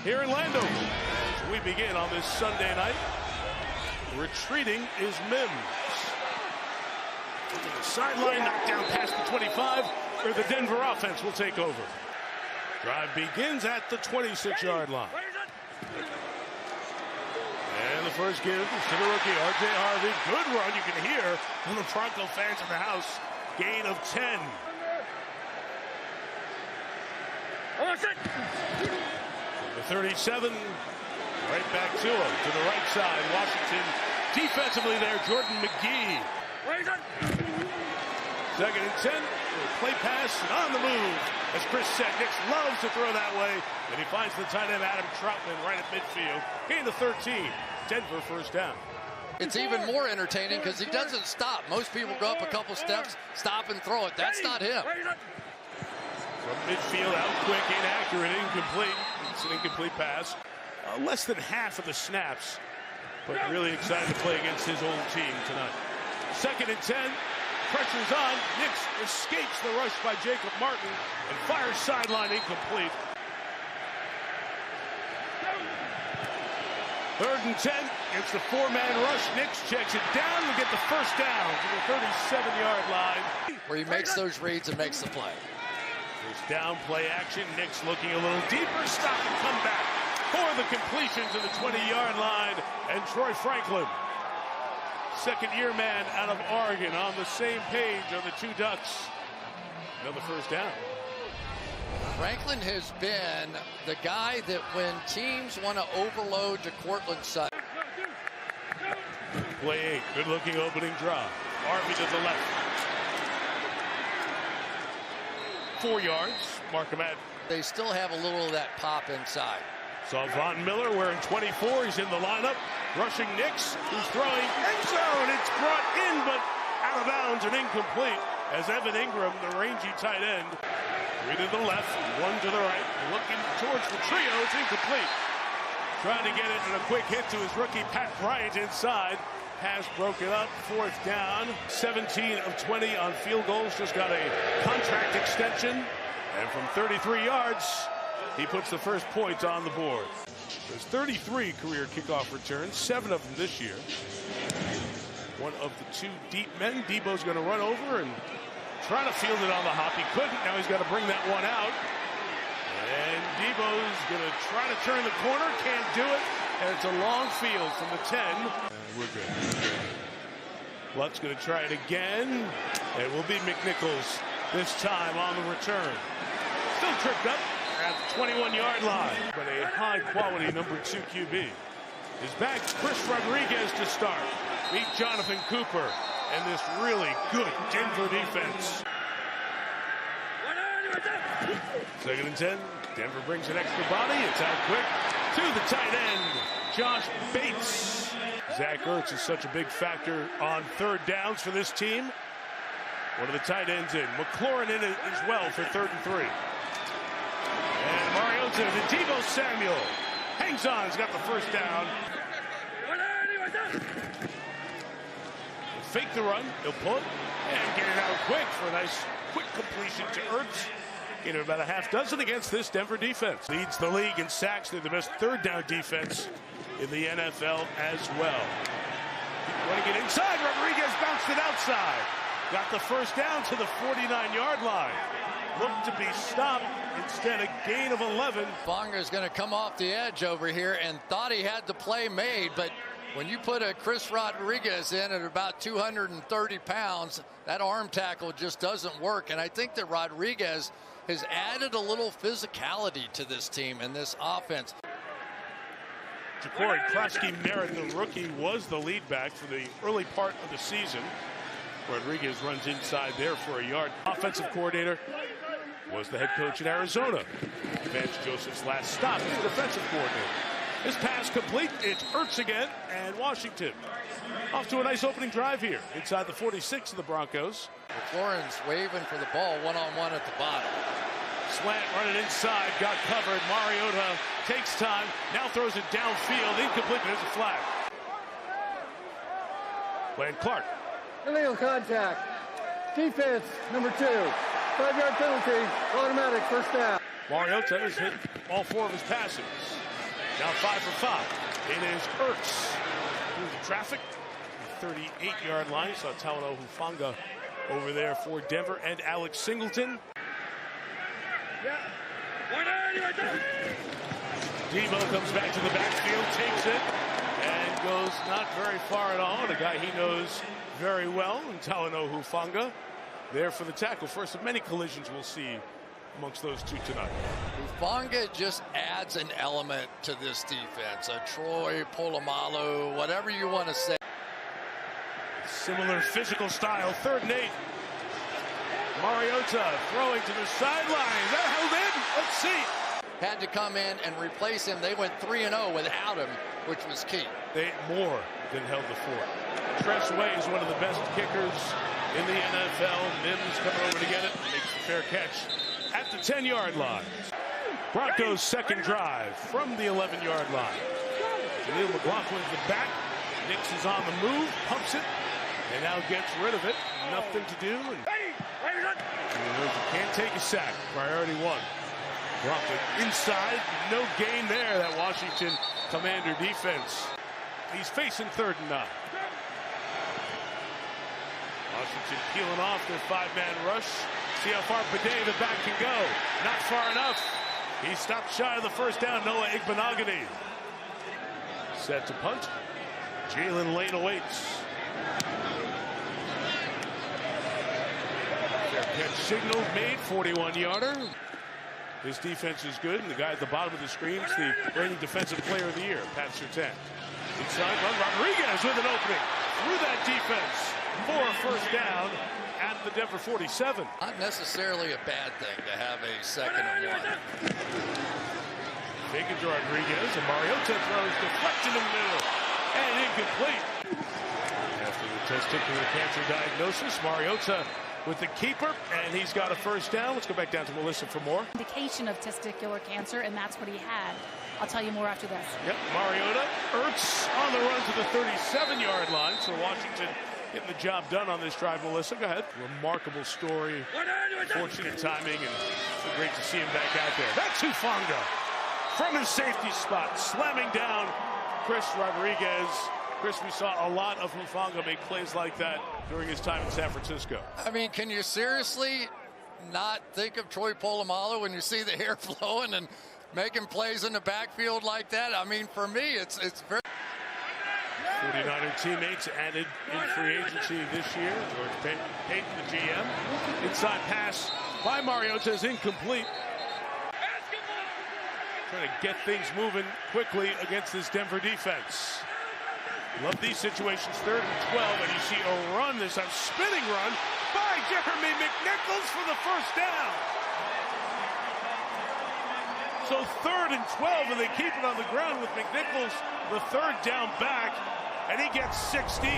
here in Landover. As we begin on this Sunday night, retreating is Mims. To the sideline, knocked down past the 25, where the Denver offense will take over. Drive begins at the 26-yard line. And the first give is to the rookie, R.J. Harvey. Good run, you can hear from the Bronco fans in the house. Gain of 10. The 37, right back to him, to the right side. Washington defensively there, Jordan McGee. Second and 10, play pass and on the move. As Chris said, Nix loves to throw that way, and he finds the tight end Adam Troutman right at midfield. Gain of 13, Denver first down. It's even more entertaining because he doesn't stop. Most people go up a couple steps, stop and throw it. That's not him. From midfield, out quick, inaccurate, incomplete. It's an incomplete pass. Less than half of the snaps, but really excited to play against his old team tonight. Second and 10, pressure's on. Nix escapes the rush by Jacob Martin and fires sideline incomplete. Third and 10, it's the four-man rush. Nix checks it down and get the first down to the 37-yard line. Where he makes those reads and makes the play. First down, play action. Nix looking a little deeper, stop and come back for the completion to the 20-yard line. And Troy Franklin, second-year man out of Oregon, on the same page on the two Ducks. Another first down. Franklin has been the guy that when teams want to overload to Courtland Sutton. Play 8, good-looking opening drive. Harvey to the left. 4 yards, mark him at. They still have a little of that pop inside. Saw Von Miller wearing 24. He's in the lineup. Rushing Nix, who's throwing end zone. It's brought in, but out of bounds and incomplete. As Evan Ingram, the rangy tight end, 3 to the left, 1 to the right, looking towards the trio. It's incomplete. Trying to get it in a quick hit to his rookie, Pat Bryant, inside. Pass broken up, fourth down. 17 of 20 on field goals. Just got a contract extension. And from 33 yards, he puts the first point on the board. There's 33 career kickoff returns, 7 of them this year. One of the 2 deep men. Debo's going to run over and try to field it on the hop. He couldn't. Now he's got to bring that one out. And Debo's going to try to turn the corner. Can't do it. And it's a long field from the 10. We're good. Luck's going to try it again. It will be McNichols this time on the return. Still tripped up at the 21-yard line. But a high-quality number 2 QB is back. Chris Rodriguez to start. Meet Jonathan Cooper and this really good Denver defense. Second and 10. Denver brings an extra body. It's out quick to the tight end, Josh Bates. Zach Ertz is such a big factor on third downs for this team. One of the tight ends in. McLaurin in it as well for 3rd and 3. And Mariota to Deebo Samuel. Hangs on. He's got the first down. He'll fake the run. He'll pull it and get it out quick for a nice quick completion to Ertz. Gain of about a half dozen against this Denver defense. Leads the league in sacks. They're the best third down defense in the NFL as well. Running it inside. Rodriguez bounced it outside. Got the first down to the 49-yard line. Looked to be stopped. Instead, a gain of 11. Bonga's going to come off the edge over here and thought he had the play made, but when you put a Chris Rodriguez in at about 230 pounds, that arm tackle just doesn't work. And I think that Rodriguez has added a little physicality to this team and this offense. Ja'Cory Krosky-Merritt, the rookie, was the lead back for the early part of the season. Rodriguez runs inside there for a yard. Offensive coordinator was the head coach in Arizona. Vance Joseph's last stop as the defensive coordinator. This pass complete. It's Ertz again, and Washington off to a nice opening drive here inside the 46 of the Broncos. McLaurin's waving for the ball one-on-one at the bottom. Slant running inside, got covered. Mariota takes time, now throws it downfield, incomplete. There's a flag. Playing Clark. Illegal contact. Defense, number 2. 5-yard penalty, automatic, first down. Mariota has hit all 4 of his passes. Now 5 for 5. It is Burks through the traffic. 38-yard line. Saw Talanoa Hufanga over there for Denver and Alex Singleton. Debo comes back to the backfield, takes it, and goes not very far at all. The guy he knows very well, and Talanoa Hufanga, there for the tackle. First of many collisions we'll see amongst those two tonight. Hufanga just adds an element to this defense. A Troy Polamalu, whatever you want to say. Similar physical style. 3rd and 8. Mariota throwing to the sideline. Is that held in? Let's see. Had to come in and replace him. They went 3-0 without him, which was key. They more than held the fort. Tress Way is one of the best kickers in the NFL. Mims coming over to get it. Makes the fair catch at the 10-yard line. Broncos' second drive from the 11-yard line. Jaleel McLaughlin's the back. Nix is on the move, pumps it, and now gets rid of it. Nothing to do. And you can't take a sack. Priority 1. McLaughlin inside. No gain there. That Washington Commander defense. He's facing 3rd and 9. Washington peeling off their 5-man rush. See how far Bidet, the back, can go. Not far enough. He stopped shy of the first down. Noah Igbenogany set to punt. Jalen Lane awaits. Fair catch signal made, 41-yarder. This defense is good, and the guy at the bottom of the screen is the reigning defensive player of the year, Pat Surtain. Inside run, Rodriguez with an opening through that defense for a first down at the Denver 47. Not necessarily a bad thing to have a 2nd and 1. Fake it to Rodriguez, and Mariota throws deflected in the middle and incomplete. After the testicular cancer diagnosis, Mariota with the keeper, and he's got a first down. Let's go back down to Melissa for more. Indication of testicular cancer, and that's what he had. I'll tell you more after this. Yep, Mariota, Ertz on the run to the 37-yard line. So Washington getting the job done on this drive. Melissa, go ahead. Remarkable story. Fortunate timing, and so great to see him back out there. That's Hufanga from his safety spot, slamming down Chris Rodriguez. Chris, we saw a lot of Hufanga make plays like that during his time in San Francisco. I mean, can you seriously not think of Troy Polamalu when you see the hair flowing and making plays in the backfield like that? I mean, for me, it's very... 49er teammates added in free agency this year. George Payton, the GM. Inside pass by Mariota is incomplete. Trying to get things moving quickly against this Denver defense. Love these situations. 3rd and 12, and you see a run, this time spinning run by Jeremy McNichols for the first down. So 3rd and 12, and they keep it on the ground with McNichols, the 3rd down back, and he gets 16.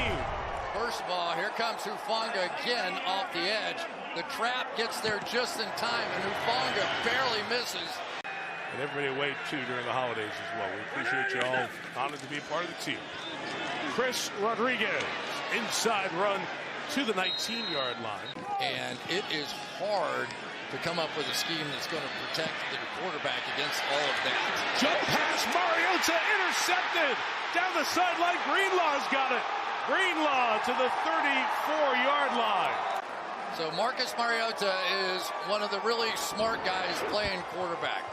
First of all, here comes Hufanga again off the edge. The trap gets there just in time, and Hufanga barely misses. And everybody away, too, during the holidays as well. We appreciate you all. Honored to be a part of the team. Chris Rodriguez, inside run to the 19-yard line. And it is hard to come up with a scheme that's going to protect the quarterback against all of that. Jump pass, Mariota intercepted. Down the sideline, Greenlaw's got it. Greenlaw to the 34-yard line. So Marcus Mariota is one of the really smart guys playing quarterback.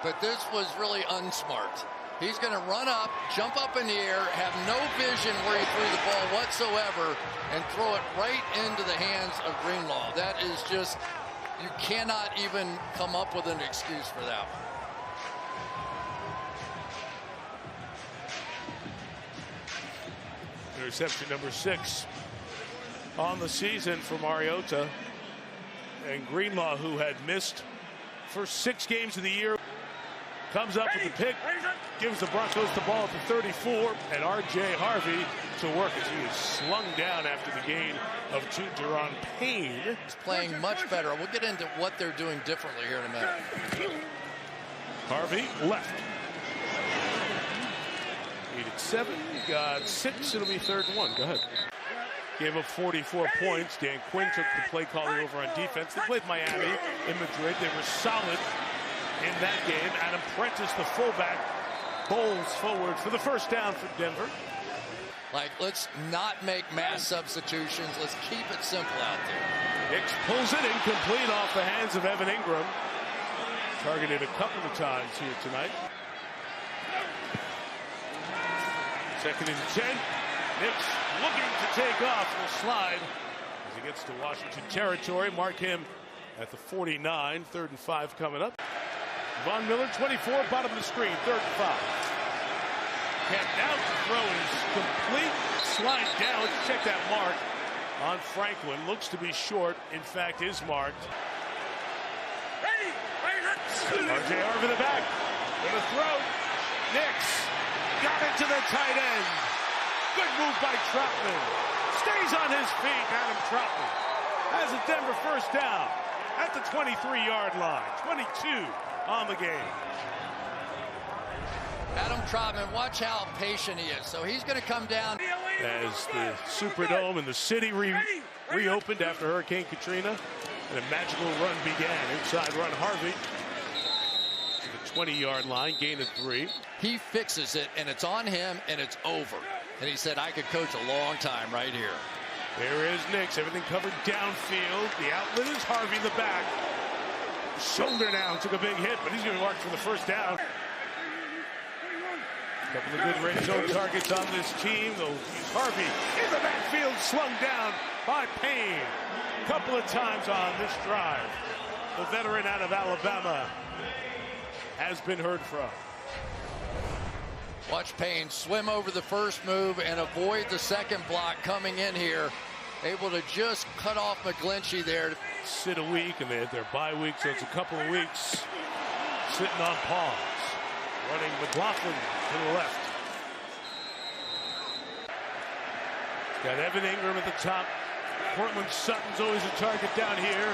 But this was really unsmart. He's going to run up, jump up in the air, have no vision where he threw the ball whatsoever, and throw it right into the hands of Greenlaw. That is just, you cannot even come up with an excuse for that one. Interception number 6 on the season for Mariota. And Greenlaw, who had missed first 6 games of the year, comes up with the pick, gives the Broncos the ball at the 34, and R.J. Harvey to work as he is slung down after the gain of 2. Deron Payne. He's playing much better. We'll get into what they're doing differently here in a minute. Harvey left. Needed 7, got 6. It'll be 3rd and 1. Go ahead. Gave up 44 points. Dan Quinn took the play calling over on defense. They played Miami in Madrid. They were solid in that game. Adam Prentice, the fullback, bowls forward for the first down for Denver. Like, let's not make mass substitutions. Let's keep it simple out there. Nix pulls it incomplete off the hands of Evan Ingram. Targeted a couple of times here tonight. 2nd and 10. Nix looking to take off. Will slide as he gets to Washington territory. Mark him at the 49. 3rd and 5 coming up. Von Miller, 24, bottom of the screen. 3rd and 5. Kept out. Throw is complete. Slide down. Let's check that mark on Franklin. Looks to be short. In fact, is marked. R.J. Harvey the back. With a throw. Nix got it to the tight end. Good move by Troutman. Stays on his feet. Adam Troutman has a Denver first down at the 23-yard line. 22 on the game. Adam Troutman, watch how patient he is. So he's going to come down. As the Superdome and the city reopened after Hurricane Katrina, and a magical run began. Inside run Harvey to the 20-yard line, gain of 3. He fixes it, and it's on him, and it's over. And he said, I could coach a long time right here. There is Nix, everything covered downfield. The outlet is Harvey the back. Shoulder down, took a big hit, but he's going to be marked for the first down. A couple of good red zone targets on this team. They'll use Harvey in the backfield, slung down by Payne. A couple of times on this drive. The veteran out of Alabama has been heard from. Watch Payne swim over the first move and avoid the second block coming in here. Able to just cut off McGlinchey there. Sit a week, and they had their bye week, so it's a couple of weeks sitting on pause. Running McLaughlin to the left. Got Evan Ingram at the top. Courtland Sutton's always a target down here.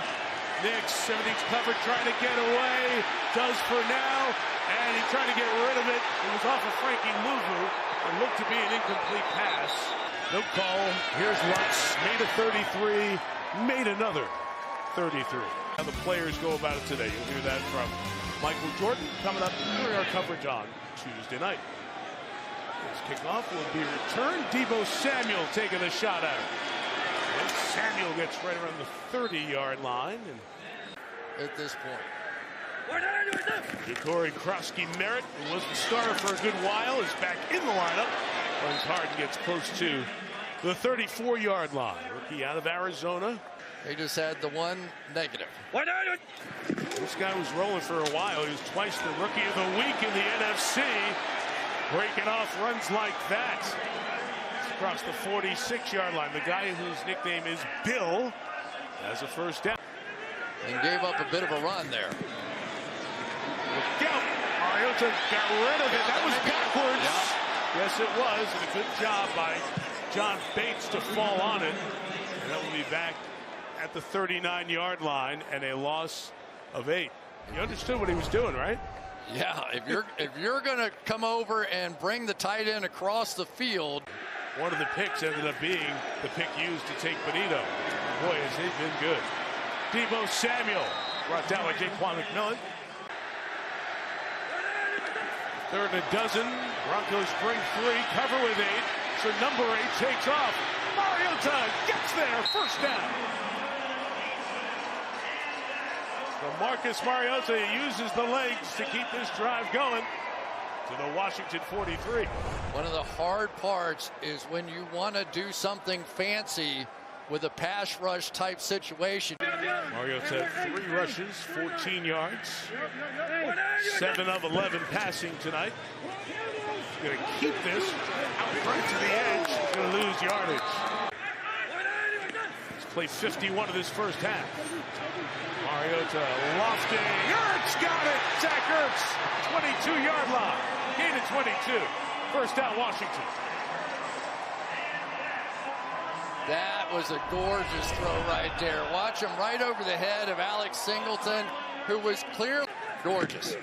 Nix, everything's covered, trying to get away. Does for now, and he tried to get rid of it. It was off of Frankie Louvu. It looked to be an incomplete pass. No call. Here's Lutz. Made a 33. Made another 33. How the players go about it today. You'll hear that from Michael Jordan coming up during our coverage on Tuesday night. This kickoff will be returned. Deebo Samuel taking a shot at it. And Samuel gets right around the 30-yard line. And at this point, Jatori Krosky-Merritt, who was the starter for a good while, is back in the lineup. Runs hard and gets close to the 34-yard line. Rookie out of Arizona. he just had the one negative. This guy was rolling for a while. He was twice the Rookie of the Week in the NFC. Breaking off runs like that. Across the 46-yard line. The guy whose nickname is Bill has a first down. And gave up a bit of a run there. Look out. Mariota got rid of it. That was backwards. Yeah. Yes, it was. And a good job by John Bates to fall on it. And that will be back at the 39-yard line and a loss of 8. You understood what he was doing, right? Yeah, if you're going to come over and bring the tight end across the field. One of the picks ended up being the pick used to take Bonitto. Boy, has he been good. Deebo Samuel brought down by Jaquan McMillan. 3rd and a dozen. Broncos bring 3, cover with 8. So number 8 takes off. Mariota gets there, first down. So Marcus Mariota uses the legs to keep this drive going to the Washington 43. One of the hard parts is when you want to do something fancy with a pass rush type situation. Mariota had 3 rushes, 14 yards. 7 of 11 passing tonight. He's going to keep this out front to the edge. He's going to lose yardage. He's played 51 of this first half. Mariota lofting. Ertz got it. Zach Ertz, 22-yard line. Gain of 22. First down, Washington. That was a gorgeous throw right there. Watch him right over the head of Alex Singleton, who was clear. Gorgeous.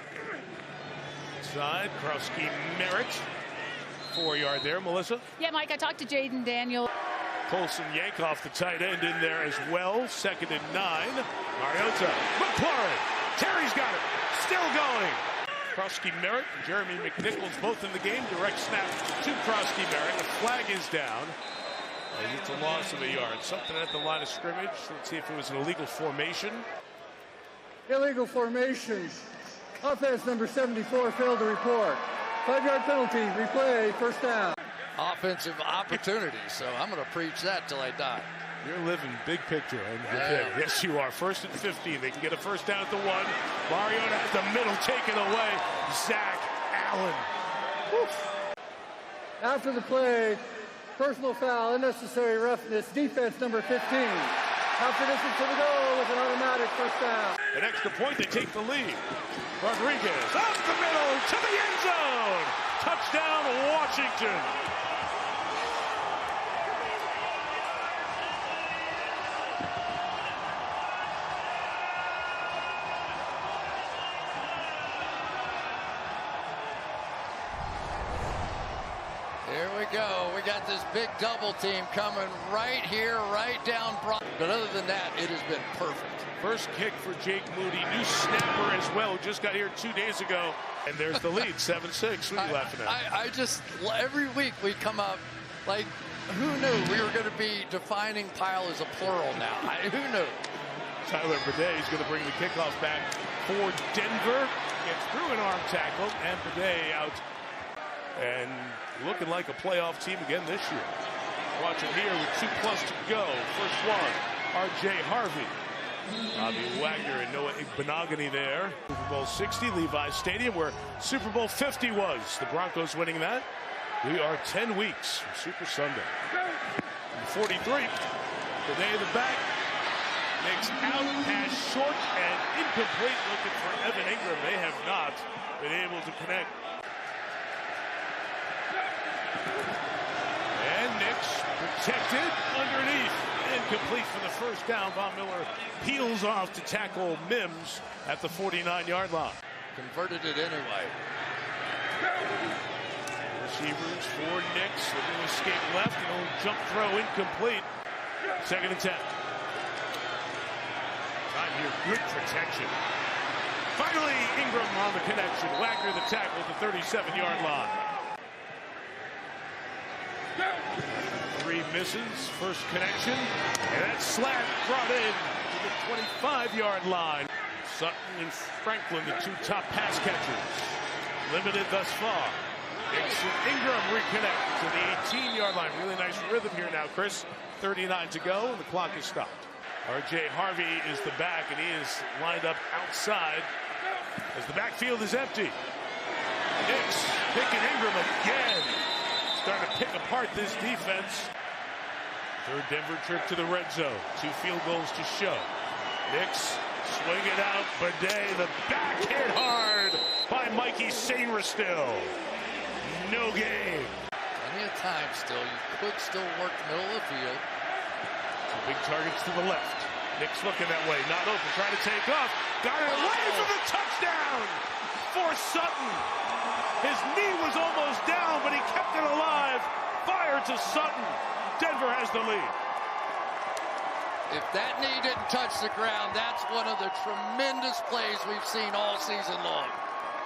Side, Krosky-Merritt. 4-yard there, Melissa. Yeah, Mike, I talked to Jaden Daniel. Colson Yankoff, the tight end, in there as well. 2nd and 9. Mariota. McLaurin. Terry's got it. Still going. Krosky Merritt and Jeremy McNichols both in the game. Direct snap to Krosky Merritt. The flag is down. It's a loss of a yard. Something at the line of scrimmage. Let's see if it was an illegal formation. Illegal formation. Offense number 74 failed to report. 5-yard penalty. Replay. First down. Offensive opportunity. So I'm going to preach that till I die. You're living big picture. Yes, you are. First and 15. They can get a first down at the 1. Mariota has the middle taken away. Zach Allen. Woof. After the play, personal foul, unnecessary roughness, defense number 15. Half the distance to the goal with an automatic first down. An extra point, they take the lead. Rodriguez off the middle to the end zone. Touchdown, Washington. Here we go. We got this big double team coming right here, right down Broncos. But other than that, it has been perfect. First kick for Jake Moody. New snapper as well. Just got here 2 days ago. And there's the lead, 7-6. What are you laughing at? I just, every week we come up, like, who knew we were going to be defining pile as a plural now? Who knew? Tyler Bidet is going to bring the kickoff back for Denver. Gets through an arm tackle, and Bidet out. And looking like a playoff team again this year. Watch it here with 2+ to go. First one, R.J. Harvey. Bobby Wagner and Noah Igbenogany there. Super Bowl 60, Levi Stadium, where Super Bowl 50 was. The Broncos winning that. We are 10 weeks from Super Sunday. 43, the day of the back. Makes out, pass short and incomplete. Looking for Evan Ingram. They have not been able to connect. And Nix protected underneath. Incomplete for the first down. Von Miller peels off to tackle Mims at the 49-yard line. Converted it anyway. Receivers for Nix. They're going to escape left. An old jump throw incomplete. Second and 10. Time here, good protection. Finally, Ingram on the connection. Wagner the tackle at the 37-yard line. 3 misses, first connection, and that slant brought in to the 25-yard line. Sutton and Franklin, the 2 top pass catchers. Limited thus far. Nix and Ingram reconnect to the 18-yard line. Really nice rhythm here now, Chris. 39 to go, and the clock is stopped. R.J. Harvey is the back, and he is lined up outside as the backfield is empty. Nix picking Ingram again. Starting to pick apart this defense. Third Denver trip to the red zone. 2 field goals to show. Nix swing it out. Bidet, the back hit hard by Mikey Sainristil. No game. Plenty of time still. You could still work the middle of the field. 2 big targets to the left. Nix looking that way. Not open. Trying to take off. Got it away for the touchdown for Sutton. His knee was almost down, but he kept it alive. Fire to Sutton. Denver has the lead. If that knee didn't touch the ground, that's one of the tremendous plays we've seen all season long.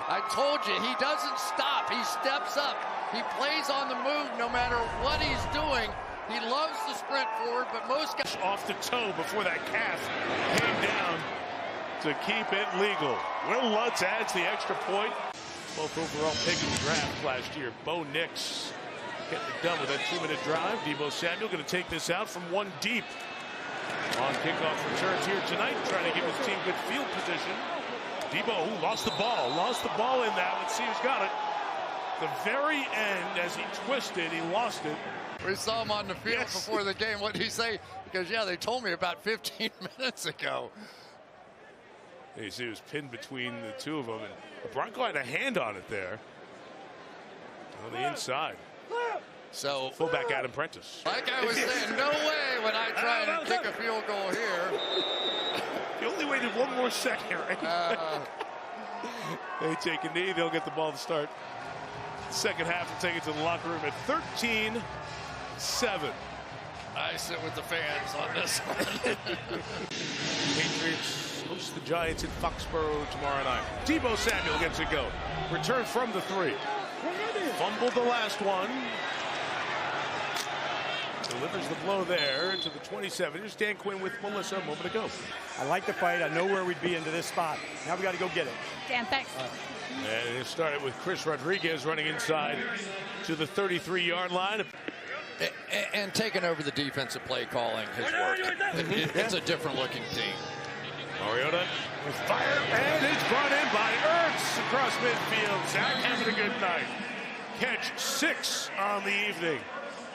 I told you, he doesn't stop. He steps up. He plays on the move no matter what he's doing. He loves to sprint forward, but most guys... Off the toe before that calf came down to keep it legal. Will Lutz adds the extra point. Both overall pick in the draft last year. Bo Nix getting it done with that 2-minute drive. Deebo Samuel going to take this out from 1 deep on kickoff returns here tonight, trying to give his team good field position. Deebo lost the ball in that. Let's see who's got it. The very end, as he twisted, he lost it. We saw him on the field before the game. What did he say? Because, yeah, they told me about 15 minutes ago. You see, it was pinned between the 2 of them. And the Bronco had a hand on it there. On the inside. So, fullback Adam Prentice. Like I was saying, no way when I try and kick a field goal here. You only waited 1 more second, right? They take a knee. They'll get the ball to start. Second half, will take it to the locker room at 13-7. I sit with the fans on this one. Patriots host the Giants in Foxborough tomorrow night. Deebo Samuel gets a go. Return from the 3. Fumbled the last one. Delivers the blow there to the 27. Here's Dan Quinn with Melissa a moment ago. I like the fight. I know where we'd be into this spot. Now we got to go get it. Dan, thanks. And it started with Chris Rodriguez running inside to the 33-yard line. And taking over the defensive play calling has worked. It's a different looking team. Mariota with fire, and it's brought in by Ertz across midfield. Zach having a good night. Catch 6 on the evening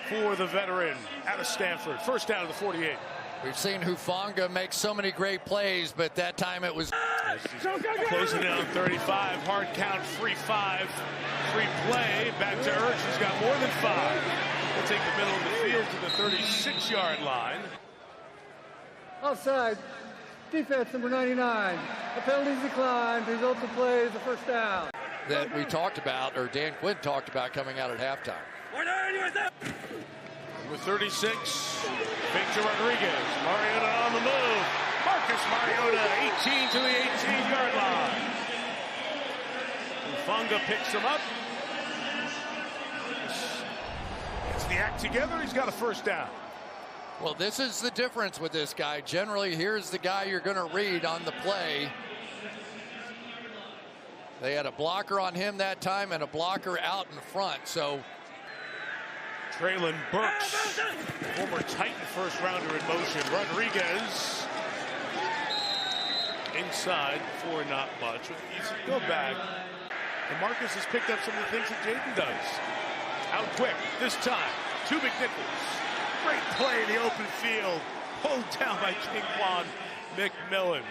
for the veteran out of Stanford. First down to the 48. We've seen Hufanga make so many great plays, but that time it was Closing in on 35. Hard count, free 5. Free play. Back to Ertz, who's got more than 5. We'll take the middle of the field to the 36-yard line. Offside. Defense number 99. The penalties declined. Result of play is a first down. that we talked about, or Dan Quinn talked about coming out at halftime. With 36, Victor Rodriguez. Mariota on the move. Marcus Mariota, 18 to the 18-yard line. Hufanga picks him up. Gets the act together. He's got a first down. Well, this is the difference with this guy. Generally, here's the guy you're going to read on the play. They had a blocker on him that time and a blocker out in front. So Treylon Burks, former Titan first-rounder in motion. Rodriguez inside for not much. He's go back. And Marcus has picked up some of the things that Jaden does. Out quick this time to McNichols. Great play in the open field. Pulled down by King Juan McMillan.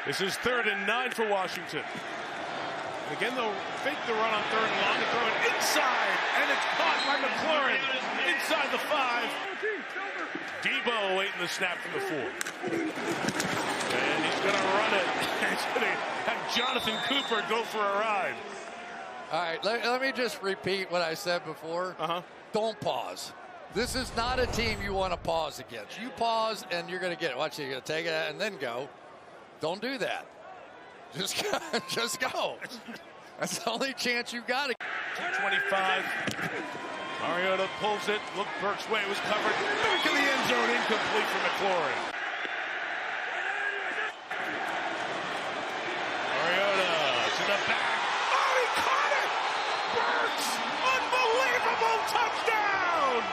This is 3rd and 9 for Washington. Again, they'll fake the run on 3rd and long and throw it inside, and it's caught by McLaurin inside the 5. Deebo waiting the snap from the 4. And he's going to run it. He's going to have Jonathan Cooper go for a ride. all right, let me just repeat what I said before. Don't pause. This is not a team you want to pause against. You pause and you're going to get it. Watch it. You're going to take it and then go. Don't do that. Just go. That's the only chance you've got. 25. Mariota pulls it. Look, Burks' way was covered. Back in the end zone, incomplete for McLaurin. Mariota to the back. Oh, he caught it! Burks! Unbelievable touchdown!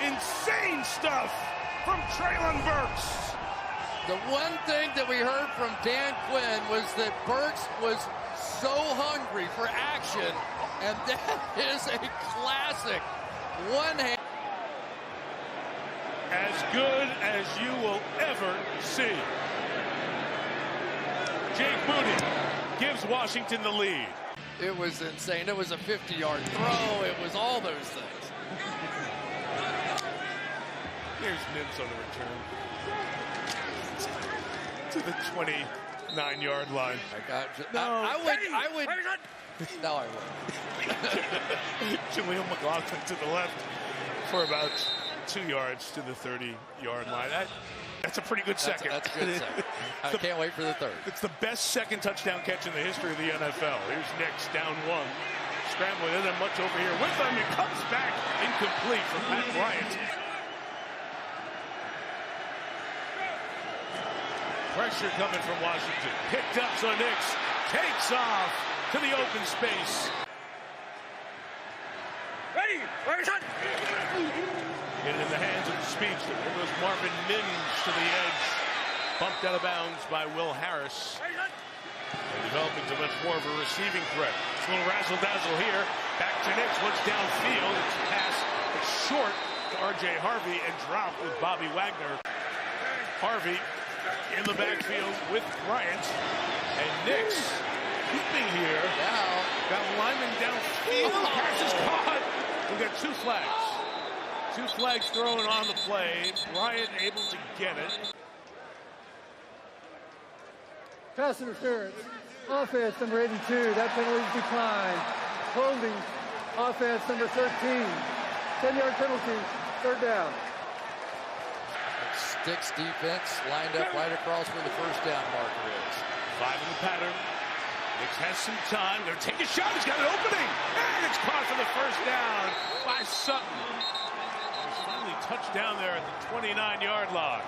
Insane stuff from Treylon Burks. The one thing that we heard from Dan Quinn was that Burks was so hungry for action, and that is a classic one-hand. As good as you will ever see. Jake Moody gives Washington the lead. It was insane. It was a 50-yard throw. It was all those things. Here's Mims on the return to the 29-yard line. I would. No, I would. Jaleel McLaughlin to the left for about 2 yards to the 30-yard line. That's a pretty good second. That's a good second. I can't wait for the third. It's the best second touchdown catch in the history of the NFL. Here's Nix down 1. Scrambling, isn't much over here with them. It comes back incomplete from Pat Bryant. Pressure coming from Washington. Picked up, so Nix takes off to the open space. Ready, shot. Get it in the hands of the speedster. There goes Marvin Mims to the edge. Bumped out of bounds by Will Harris. And developing to much more of a receiving threat. It's a little razzle-dazzle here. Back to Nix, once downfield. It's a pass. It's short to R.J. Harvey and dropped with Bobby Wagner. Harvey in the backfield with Bryant. And Nix keeping here. Now, got Lyman downfield. Pass is caught. We've got 2 flags. 2 flags thrown on the play. Bryant able to get it. Pass interference. Offense number 82, that penalty is declined. Holding, offense number 13. 10-yard penalty, third down. Sticks defense lined up right across where the first down marker is. 5 in the pattern. Nix has some time. They're taking a shot. He's got an opening. And it's caught for the first down by Sutton. He's finally touched down there at the 29-yard line.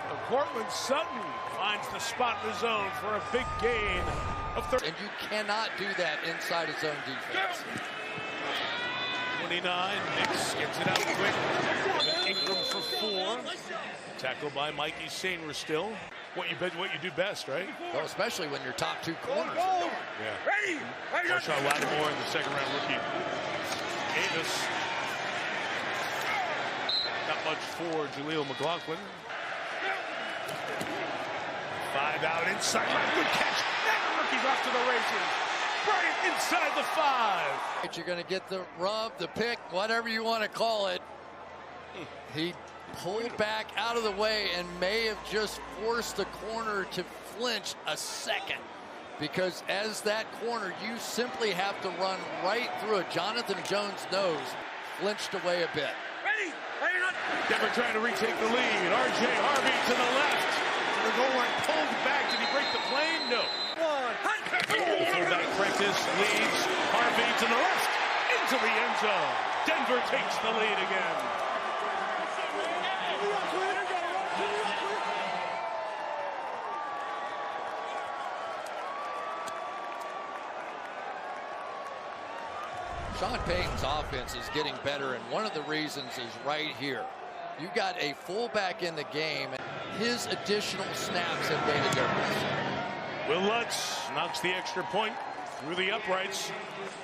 So Courtland Sutton finds the spot in the zone for a big gain of 30. And you cannot do that inside a zone defense. 29. Nix gets it out quick. Ingram for 4. Tackled by Mikey Sainer still. What you do best, right? Well, especially when your top 2 corners are gone. Yeah. Marshawn Lattimore and the second-round rookie Davis. Not much for Jaleel McLaughlin. 5 out inside. Good catch. And the rookie's off to the races. Bryant inside the 5. You're going to get the rub, the pick, whatever you want to call it. He pulled back out of the way and may have just forced the corner to flinch a second. Because as that corner, you simply have to run right through it. Jonathan Jones' nose flinched away a bit. Denver trying to retake the lead. R.J. Harvey to the left. To the goal line, pulled back. Did he break the plane? No. The fullback Prentice leads Harvey to the left. Into the end zone. Denver takes the lead again. Sean Payton's offense is getting better, and one of the reasons is right here. You got a fullback in the game, and his additional snaps have made a difference. Will Lutz knocks the extra point through the uprights.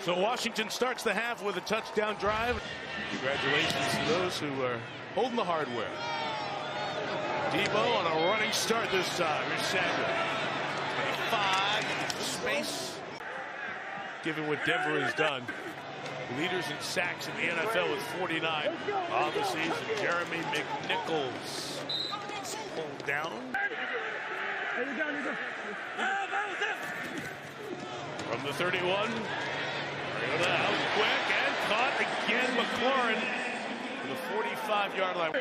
So Washington starts the half with a touchdown drive. Congratulations to those who are holding the hardware. Debo on a running start this time. Here's Samuel. 25, space. Given what Denver has done. Leaders in sacks in the NFL with 49 on the season. Jeremy McNichols pulled down. From the 31. Mariota out quick and caught again. McLaurin to the 45-yard line.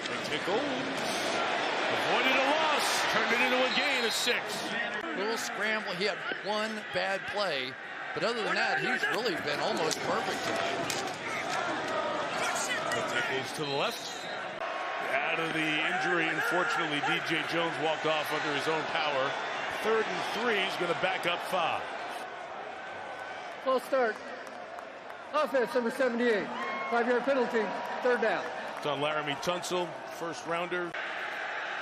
McNichols avoided a loss. Turned it into a gain of 6. Little scramble. He had one bad play, but other than that, he's really been almost perfect tonight. McNichols to the left. Out of the injury, unfortunately, DJ Jones walked off under his own power. 3rd and 3. He's going to back up 5. False start. Offense number 78. 5-yard penalty, third down. It's on Laramie Tunsil, first rounder.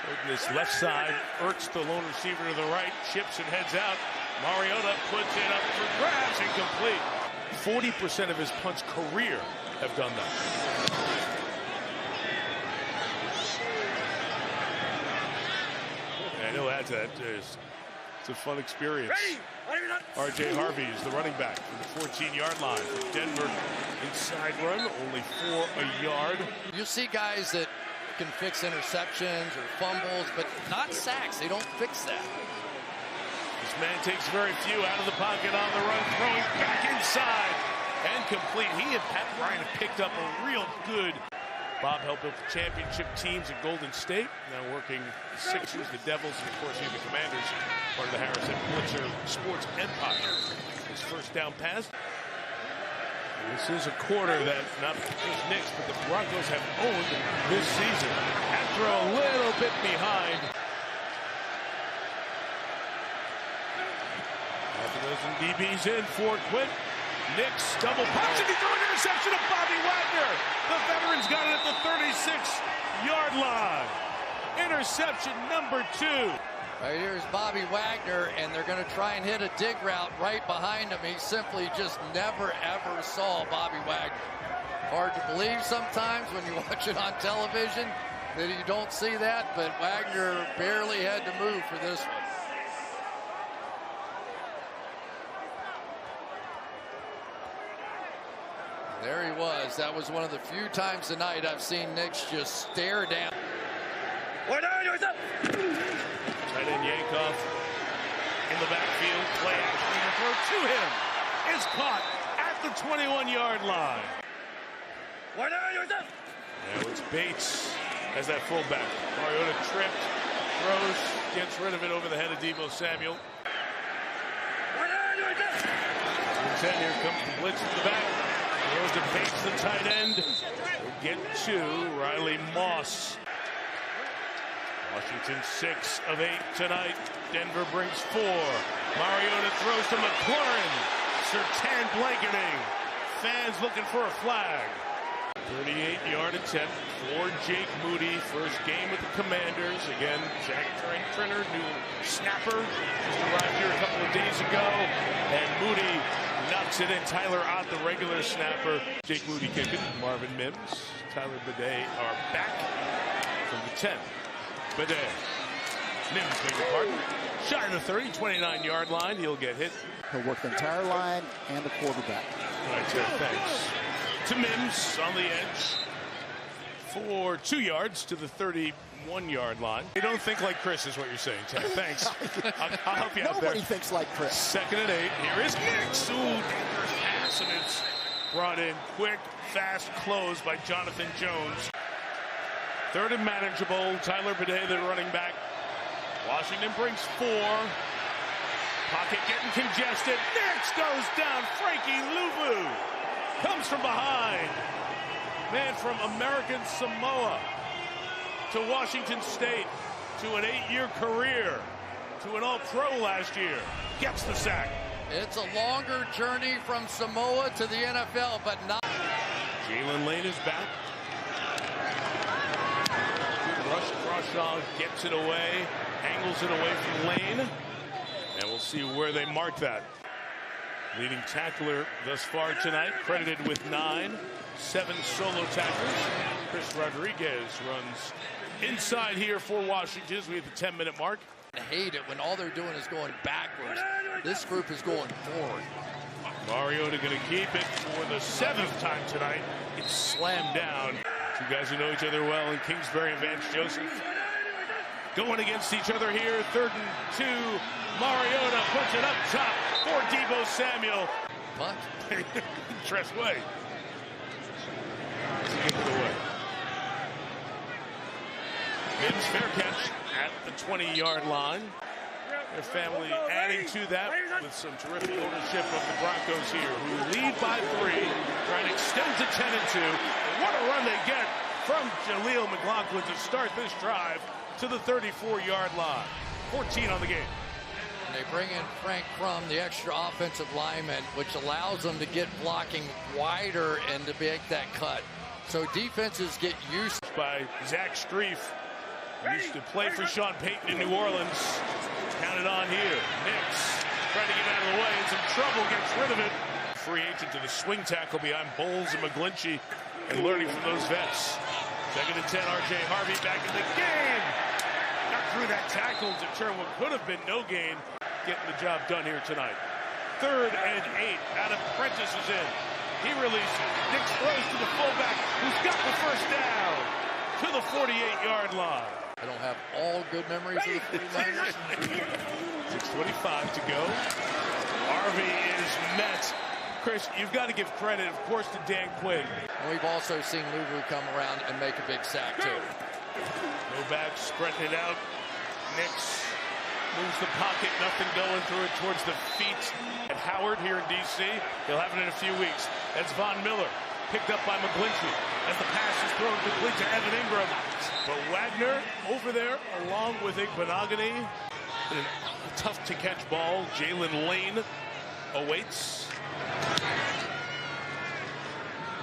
Open this left side. Ertz, the lone receiver to the right, chips and heads out. Mariota puts it up for grabs, incomplete. 40% of his punts career have done that. And he'll add to that. It's a fun experience. R.J. Harvey is the running back from the 14-yard line. For Denver, inside run, only 4 a yard. You see guys that can fix interceptions or fumbles, but not sacks. They don't fix that. This man takes very few out of the pocket on the run, throwing back inside and complete. He and Pat Bryant have picked up a real good. Bob helped with the championship teams at Golden State, now working the Sixers, the Devils, and of course here the Commanders, part of the Harrison Blitzer Sports Empire. His first down pass. This is a quarter that not just Knicks, but the Broncos have owned this season. After a little bit behind. Half a dozen DBs in for Quint. Nix double punch, and he threw an interception of Bobby Wagner. The veteran's got it at the 36-yard line. Interception number 2. Right here's Bobby Wagner, and they're going to try and hit a dig route right behind him. He simply just never, ever saw Bobby Wagner. Hard to believe sometimes when you watch it on television that you don't see that, but Wagner barely had to move for this one. There he was. That was one of the few times tonight I've seen Nix just stare down. Tight end Yankoff in the backfield. Play action and throw to him. Is caught at the 21-yard line. Now it's Bates as that fullback. Mariota tripped, throws, gets rid of it over the head of Deebo Samuel. Here comes the blitz from the back. Throws to Bates, the tight end. We'll get to Riley Moss. Washington 6 of 8 tonight. Denver brings 4. Mariota throws to McLaurin. Surtain blanketing. Fans looking for a flag. 38-yard attempt for Jake Moody. First game with the Commanders. Again, Zach Trenner, new snapper, just arrived here a couple of days ago. And Moody knocks it in. Tyler Ott, the regular snapper. Jake Moody kicking. Marvin Mims, Tyler Bidet are back from the 10. Bidet. Mims, beg your pardon. Shy of the 30, 29-yard line. He'll get hit. He'll work the entire line and the quarterback. Right, Terry, thanks. To Mims on the edge for 2 yards to the 31-yard line. You don't think like Chris is what you're saying, Terry. Thanks. I'll help you out there. Nobody thinks like Chris. 2nd and 8. Here is Nix. Ooh, dangerous pass, and it's brought in quick, fast close by Jonathan Jones. 3rd and manageable. Tyler Bidet, the running back. Washington brings 4. Pocket getting congested. Nix goes down. Frankie Luvu comes from behind. Man from American Samoa to Washington State, to an 8-year career, to an All-Pro last year. Gets the sack. It's a longer journey from Samoa to the NFL, but not. Jalen Lane is back. Good rush. Crawshaw gets it away, angles it away from Lane. And we'll see where they mark that. Leading tackler thus far tonight, credited with 9, 7 solo tackles. Chris Rodriguez runs inside here for Washington as we hit the 10-minute mark. I hate it when all they're doing is going backwards. This group is going forward. Mariota going to keep it for the 7th time tonight. It's slammed down. Two guys who know each other well in Kingsbury and Vance Joseph. Going against each other here. 3rd and 2. Mariota puts it up top for Deebo Samuel. Punt. Tress way. Give it away. Mims fair catch at the 20-yard line. Their family adding to that with some terrific ownership of the Broncos here, who lead by 3, trying to extend to 10 and 2. And what a run they get from Jaleel McLaughlin to start this drive to the 34-yard line. 14 on the game. And they bring in Frank Crum, the extra offensive lineman, which allows them to get blocking wider and to make that cut. So defenses get used by Zach Strief. Used to play for Sean Payton in New Orleans. Counted on here. Nix trying to get out of the way. In some trouble, gets rid of it. Free agent to the swing tackle behind Bowles and McGlinchey, and learning from those vets. 2nd and 10, R.J. Harvey back in the game. Got through that tackle to turn what could have been no gain. Getting the job done here tonight. 3rd and 8. Adam Prentice is in. He releases. Nix throws to the fullback, who's got the first down to the 48-yard line. I don't have all good memories of the 49ers. 6:25 to go. Harvey is met. Chris, you've got to give credit, of course, to Dan Quinn. We've also seen Luvu come around and make a big sack, too. Go back, spreading it out. Nix moves the pocket, nothing going through it towards the feet at Howard here in D.C. He'll have it in a few weeks. That's Von Miller, picked up by McGlinchey as the pass is thrown complete to Evan Ingram. But Wagner over there along with Igbenogany. A tough-to-catch ball. Jalen Lane awaits.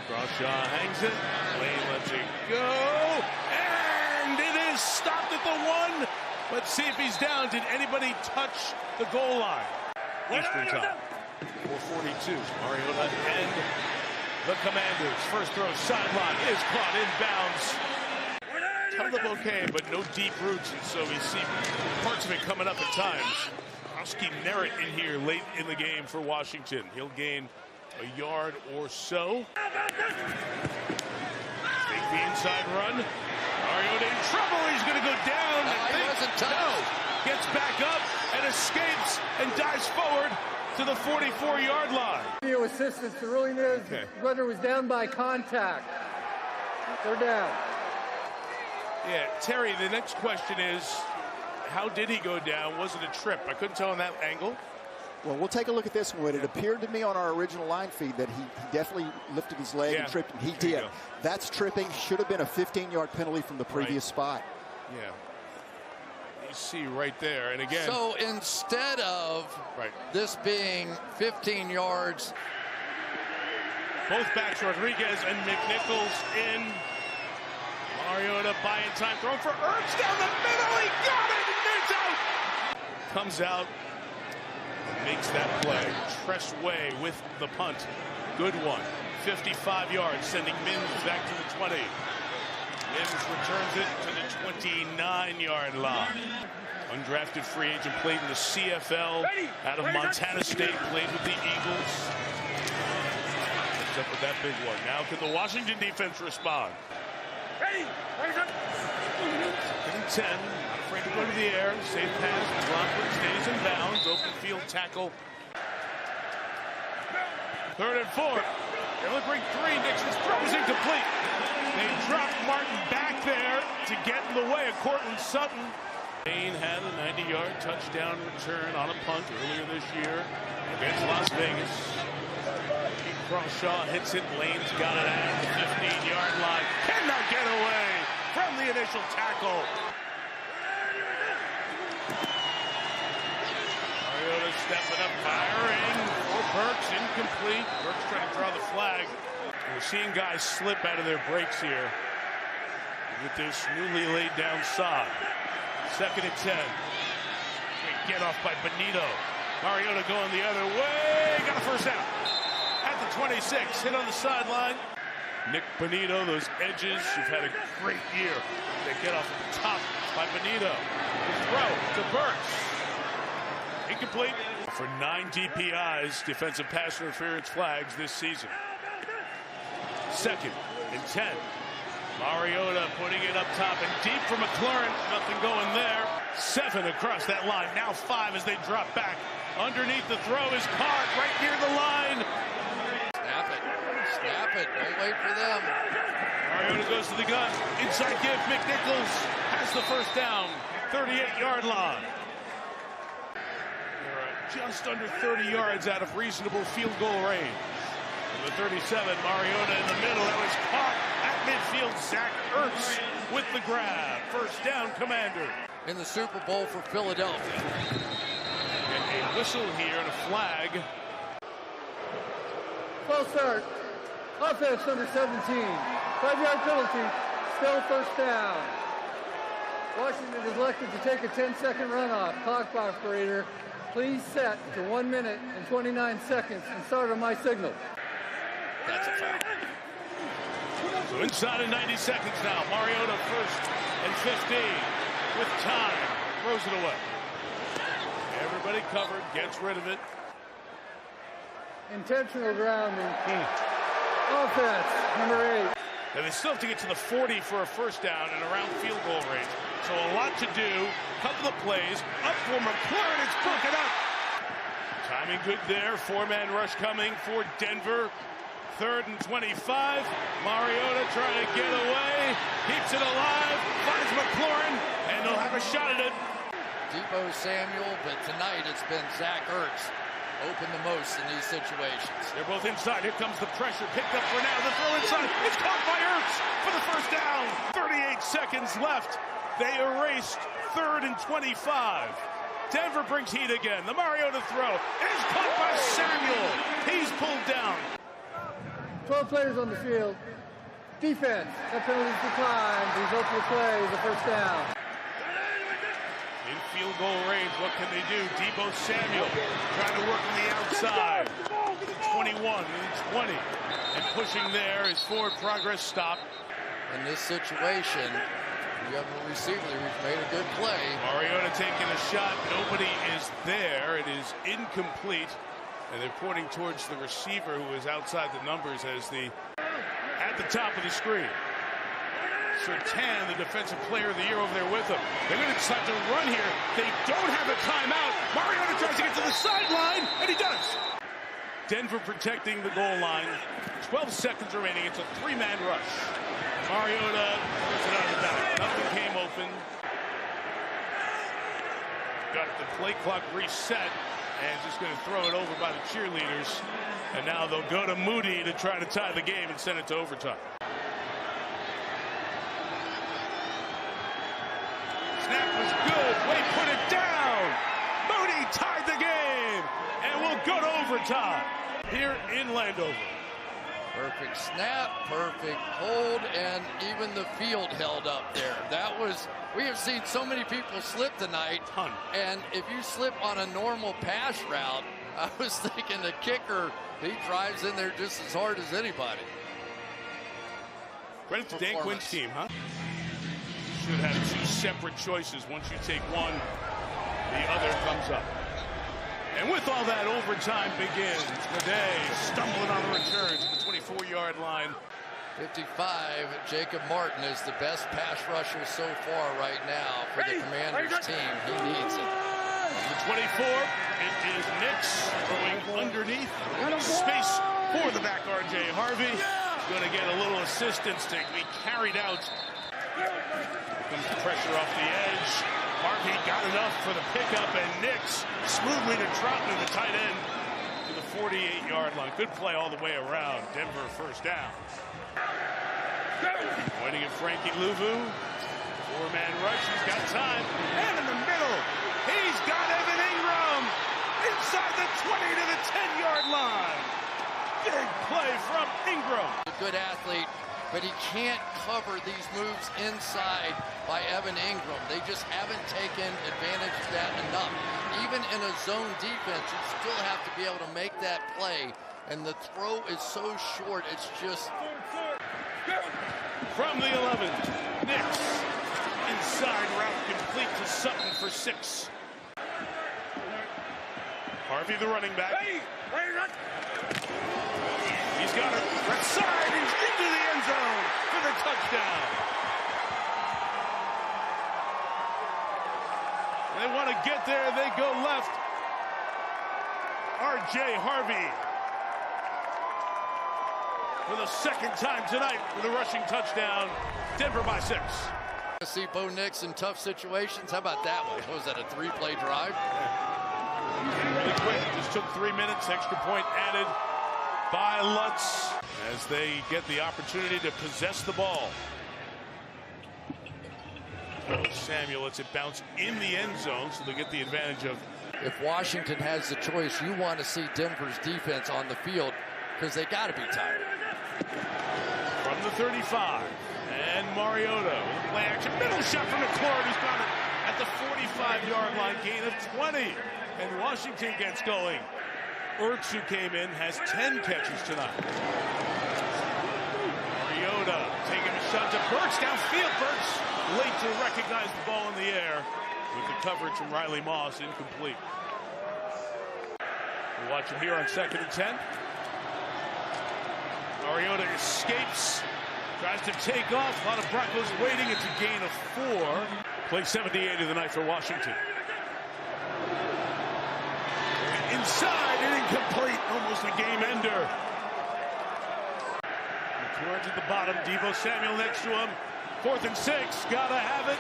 Crawshaw hangs it. Lane lets it go. And it is stopped at the 1. Let's see if he's down. Did anybody touch the goal line? Eastern time. 4:42. Mariota and the Commanders. First throw sideline is caught inbounds. Ton of bouquet, but no deep roots, and so we see parts of it coming up at times. Oski Merritt in here late in the game for Washington. He'll gain a yard or so. Take the inside run. Mariota trouble. He's going to go down. He wasn't touched. No. Gets back up and escapes and dives forward to the 44-yard line. Video assistance. The ruling is the runner was down by contact. They're down. Yeah, Terry, the next question is, how did he go down? Was it a trip? I couldn't tell on that angle. Well, we'll take a look at this one. It appeared to me on our original line feed that he definitely lifted his leg and tripped, and he did. That's tripping. Should have been a 15-yard penalty from the previous spot. Yeah. You see right there, and again. So instead of this being 15 yards. Both backs, Rodriguez and McNichols in. Mariota buying time, throwing for Ertz down the middle. He got it, and it's out. Comes out. Makes that play. Tressway with the punt. Good one. 55 yards, sending Mims back to the 20. Mims returns it to the 29-yard line. Undrafted free agent, played in the CFL out of Montana State, played with the Eagles. What's up with that big one? Now can the Washington defense respond? Second and 10. Not afraid to go to the air. Safe pass. Lockwood stays in bounds. Open field tackle. 3rd and 4. They're looking 3. Nixon's throws incomplete. They drop Martin back there to get in the way of Courtland Sutton. Payne had a 90-yard touchdown return on a punt earlier this year against Las Vegas. Crawshaw hits it. Lane's got it at the 15-yard line. Cannot get away from the initial tackle. Mariota stepping up, firing for Burks, incomplete. Burks trying to draw the flag. We're seeing guys slip out of their breaks here with this newly laid down sod. 2nd and 10. Great get off by Bonitto. Mariota going the other way. Got a first down. At the 26, hit on the sideline. Nik Bonitto, those edges, you've had a great year. They get off at the top by Bonitto. The throw to Burks. Incomplete for 9 DPIs, defensive pass interference flags this season. 2nd and 10. Mariota putting it up top and deep for McLaurin. Nothing going there. 7 across that line. Now 5 as they drop back. Underneath the throw is caught right near the line. Snap it. Snap it. Don't wait for them. Mariota goes to the gun. Inside give. McNichols has the first down. 38-yard line. They're just under 30 yards out of reasonable field goal range. The 37, Mariota in the middle. That was caught at midfield. Zach Ertz with the grab. First down, Commander. In the Super Bowl for Philadelphia. And a whistle here and a flag. False start. Offense number 17. 5-yard penalty. Still first down. Washington is elected to take a 10-second runoff. Clock operator, please set to 1 minute and 29 seconds and start on my signal. That's a foul. So inside of 90 seconds now. Mariota 1st and 15 with time. Throws it away. Everybody covered. Gets rid of it. Intentional grounding. Offense number 8. And they still have to get to the 40 for a first down and around field goal range. So a lot to do. Couple of plays. Up for McLaurin. It's broken up. Timing good there. 4-man rush coming for Denver. 3rd and 25. Mariota trying to get away. Keeps it alive. Finds McLaurin. And they'll have a shot at it. Debo Samuel, but tonight it's been Zach Ertz. Open the most in these situations. They're both inside. Here comes the pressure. Picked up for now. The throw inside. It's caught by Ertz for the first down. 38 seconds left. They erased 3rd and 25. Denver brings heat again. The Mariota throw is caught by Samuel. He's pulled down. 12 players on the field. Defense. That penalty's declined. Result of the play is a first down. In field goal range, what can they do? Debo Samuel trying to work on the outside. 21 and 20. And pushing there is forward progress stop. In this situation, you have a receiver who's made a good play. Mariota taking a shot. Nobody is there. It is incomplete. And they're pointing towards the receiver who is outside the numbers as the at the top of the screen. Surtain, the defensive player of the year over there with him. They're going to decide to run here. They don't have a timeout. Mariota tries to get to the sideline, and he does. Denver protecting the goal line. 12 seconds remaining. It's a three-man rush. Mariota throws it out of the back. Nothing came open. Got the play clock reset, and just going to throw it over by the cheerleaders. And now they'll go to Moody to try to tie the game and send it to overtime. Snap was good. Wade put it down. Moody tied the game, and we'll go to overtime here in Landover. Perfect snap, perfect hold, and even the field held up there. That was, we have seen so many people slip tonight. And if you slip on a normal pass route, I was thinking the kicker, he drives in there just as hard as anybody. Credit to Dan Quinn's team, huh? Should have two separate choices. Once you take one, the other comes up. And with all that, overtime begins. Today, stumbling on the return to the 24-yard line. 55, Jacob Martin is the best pass rusher so far right now for the Commanders team. He needs it. The 24, it is Nix going underneath. Space for the back, R.J. Harvey. Going to get a little assistance to be carried out. Here comes the pressure off the edge. Harvey got enough for the pickup, and Nix smoothly to Troutman, the tight end, to the 48-yard line. Good play all the way around. Denver first down. Pointing at Frankie Louvu. Four-man rush. He's got time. And in the middle, he's got Evan Ingram inside the 20 to the 10-yard line. Big play from Ingram. A good athlete, but he can't cover these moves inside by Evan Ingram. They just haven't taken advantage of that enough. Even in a zone defense, you still have to be able to make that play. And the throw is so short, it's just... From the 11, Nix. Inside route complete to Sutton for 6. Harvey, the running back. He's got it. Left side. He's into the end zone for the touchdown. They want to get there. They go left. R.J. Harvey for the second time tonight with a rushing touchdown. Denver by 6. See Bo Nix in tough situations. How about that one? Was that a 3-play drive? Really quick. Just took 3 minutes. Extra point added by Lutz as they get the opportunity to possess the ball. Samuel lets it bounce in the end zone, so they get the advantage of. If Washington has the choice, you want to see Denver's defense on the field because they got to be tired. From the 35, and Mariota with a play action middle shot from McCord, who's got it at the 45-yard line, gain of 20, and Washington gets going. Ertz, who came in, has 10 catches tonight. Mariota taking a shot to Burks downfield. Burks late to recognize the ball in the air with the coverage from Riley Moss, incomplete. We'll watch him here on 2nd and 10. Mariota escapes, tries to take off. A lot of Broncos waiting. It's a gain of 4. Play 78 of the night for Washington. Inside and incomplete, almost a game ender. Towards at the bottom, Deebo Samuel next to him. 4th and 6, gotta have it.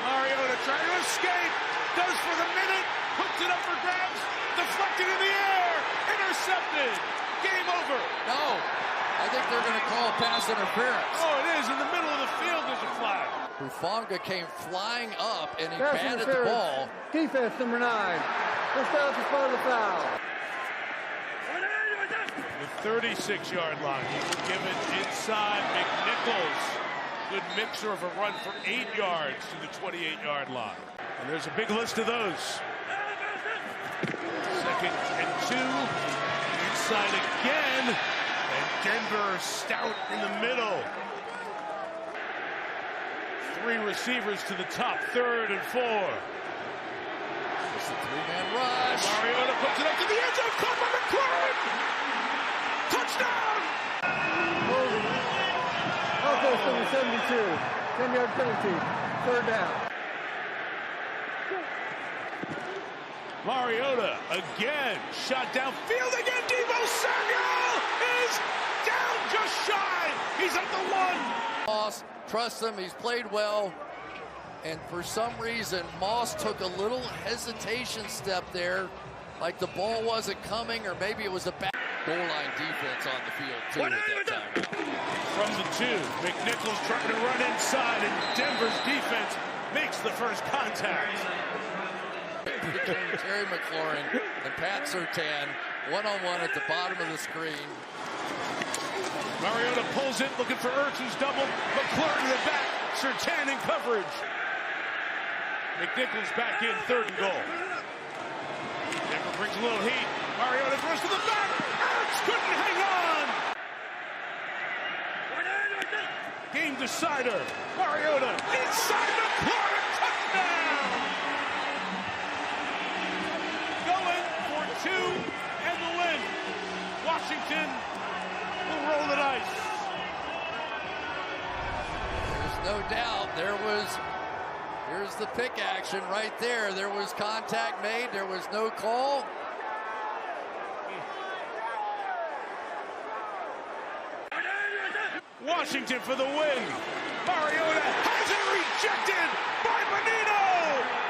Mariota trying to escape, does for the minute, puts it up for grabs, deflected in the air, intercepted, game over. No, I think they're going to call pass interference. Oh, it is, in the middle of the field, there's a flag. Hufanga came flying up and he batted the ball. Defense number 9. First down is part of the foul. The 36-yard line. He will give it inside. McNichols. Good mixer of a run for 8 yards to the 28-yard line. And there's a big list of those. 2nd and 2. Inside again. And Denver stout in the middle. 3 receivers to the top. 3rd and 4. It's a 3-man rush. Mariota puts it up to the end zone. Caught by McCord. Touchdown! Broncos number 72. 10-yard penalty, 3rd down. Mariota again, shot downfield again. Deebo Samuel is down just shy. He's at the 1. Moss, trust him, he's played well. And for some reason, Moss took a little hesitation step there, like the ball wasn't coming, or maybe it was a bad goal line defense on the field, too, at that time. From the 2, McNichols trying to run inside, and Denver's defense makes the first contact. Between Terry McLaurin and Pat Surtain, one-on-one at the bottom of the screen. Mariota pulls it, looking for Ertz's double. McLaurin in the back, Surtain in coverage. McNichols back in, 3rd and goal. Denver brings a little heat. Mariota throws to the back. Ertz couldn't hang on. Game decider. Mariota inside McLaurin, touchdown. Going for 2 and the win. Washington will roll the dice. There's no doubt here's the pick action right there. There was contact made. There was no call. Washington for the win. Mariota has it rejected by Bonitto.